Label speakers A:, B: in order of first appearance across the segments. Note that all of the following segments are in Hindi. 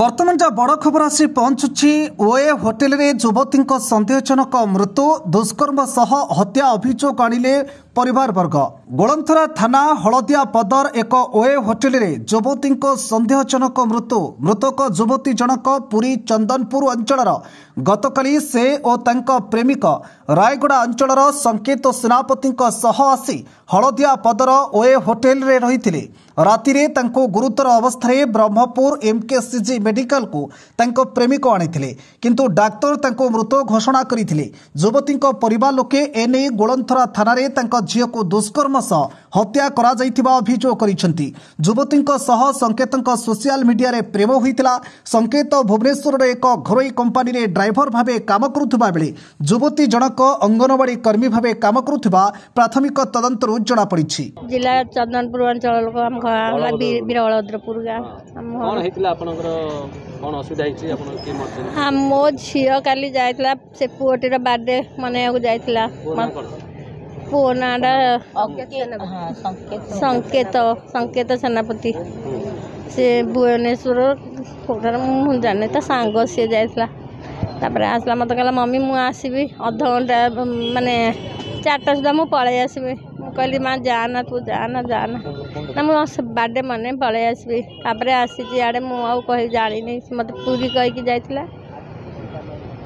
A: बर्तमान जहाँ बड़ खबर आसी पहुंचुछि ओए होटेल रे युवती सन्देहजनक मृत्यु दुष्कर्म सह हत्या अभियोग आनिले परिवार वर्ग। गोलंथरा थाना हलदिया पदर एक ओए होटेल रे युवती सन्देहजनक मृत्यु। मृतक युवती जनक पुरी चंदनपुर अंचलर गतकाली से और तांका प्रेमिक रायगड़ा अंचलर संकेत सेनापति सह आसी हलदिया पदर ओए होटेल रे रहिथिले। रातिरे तांको गुरुतर अवस्था ब्रह्मपुर एमकेसीजी मेडिकल को तांको प्रेमिक आनिथिले, किंतु डाक्तर तांको मृत घोषणा करथिले। युवती परिवार लोके एने गोलंथरा थाना रे तांको झियो को दुष्कर्म सह हत्या करा जाइथिबा अभियोग करिसेंती। युवती सह संकेतक सोशल मीडिया रे प्रेम होइतिला। संकेत भुवनेश्वर रे एक घरोई कंपनी रे ड्राइवर भाबे काम करुथबा बेले युवती जनक अंगनवाड़ी कर्मी भाबे काम करुथबा प्राथमिक तदंतरु जणा पड़िछि।
B: जिला चंदनपुर अंचल लोक हम वीरबलद्रपुर गाँव मो झील काली जाइला से पुअटीर बर्थडे मनाया जाइला। पुओ नाटा संकेत संकेत सेनापति से भुवनेश्वर जाने ता सांग सी जाइला। आसला मत कहला मम्मी मु आसबि अध घंटा माने 4टा सुधा मु पलि आसबि। कहली माँ जाना तू जाना जाना ना मुझे बर्थडे मने पलि आसबि। आसी आड़े मुझे कह जानी मत पूरी कहीकि जाइला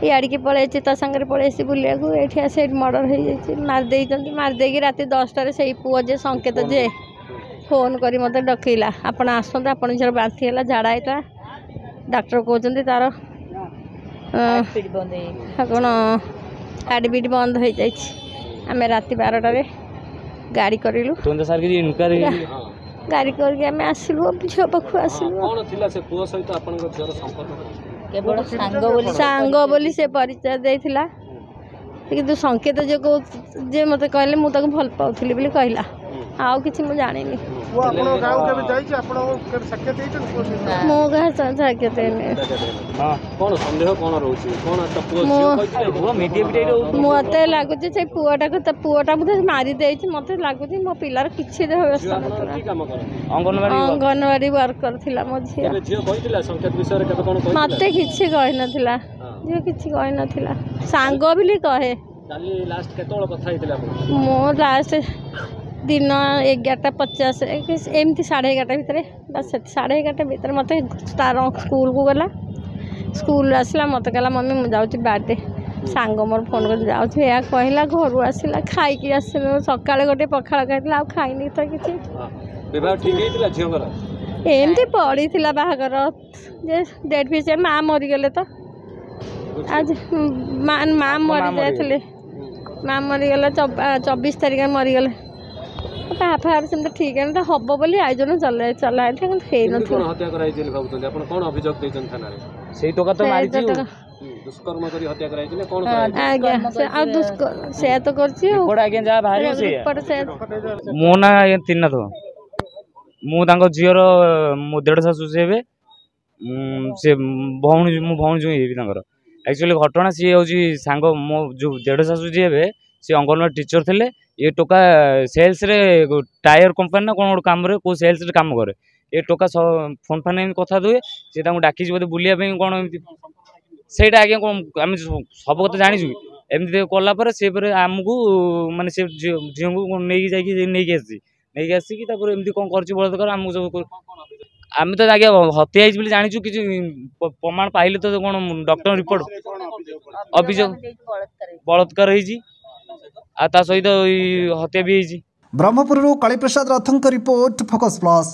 B: इाड़ी पलि सागर पलि बुलिया ये आस मर्डर हो मारदे राति 10टार से पुओ जे संकेत जे फोन कर मत डकईला आपण आसत आपण झील बांती है झाड़ा होता डाक्टर कहते तार कौन हार्टबीट बंद हो जाए। आम राति 12टार गाड़ी करूँ गाड़ी करके आम आसलु झील पाखु आसलु सांग बोली से परिचय देथिला किंतु संकेत जे मत कहले मु ताको भल पाउथली बोली कहला आउ किछि मु जानिनी।
C: वो आपन गांव के भी जाई छै आपन के साक्षात देइछन
B: मो गां साक्षात ने
D: हां कोन संदेह कोन रहउछि कोन त पुओ कहले वो मीडिया भिडियो
B: मते लागु छै से पुओटा को त पुओटा मुझे मारी देइ छै मते लागु छै मो पिलार किछि दे व्यवस्था
D: की काम करे
B: अंगनवाड़ी वर्कर थिला मो झिया
D: झियो कहितला संकेत विषय रे कते कोन कहितला
B: मते किछि कहि नथिला जे किछि कहि नथिला सांग बिली कहे
D: काली लास्ट केतोळ कथा हितला
B: मो लास्ट दिन 11:50 एमती 11:30 भितर बस 11:30 भितर मत तार स्कूल को गला स्कूल आसला मत कहला मम्मी मुझे जाऊँ बर्थडे सांग मोर फोन कर जाऊँ या कहला घर आसला खाई आस सका गोटे पखाड़ खाई आ खाईनी तो किसी एमती पड़ी थी बाहागर डेट फीस माँ मरीगले तो आज माँ मरी जाते माँ मरीगले 24 तारिख मरीगले बाहर से ठीक है हम बोली आयोजन चला चला
E: मो ना त्रिनाथ मु झीर मो देढ़ शाशु से भौणी मो भौणी जो एक्चुअली घटना सी हूँ सांग मो जो देढ़ शाशु जी हे सी अंगनवाड़ी टीचर थे ये टोका सेल्स रे टायर कंपनी ना कौन गोटे कम को सेल्स रे काम करे ये टोका फोन फान कथा दुए सी डाकी बोलते बुलिया कौन से आगे कौन आम सब कथा जानी एमती कलापर सी आमको मानने से झील को नहीं आसिक एमती कौन कर बलात्कार आमको सब आम तो आगे हत्या बोली जाचु कि प्रमाण पाइले तो कौन डॉक्टर रिपोर्ट अभियोग बलात्कार आ सहित हत्या भी।
A: ब्रह्मपुर कालीप्रसाद रथों रिपोर्ट फोकस प्लस।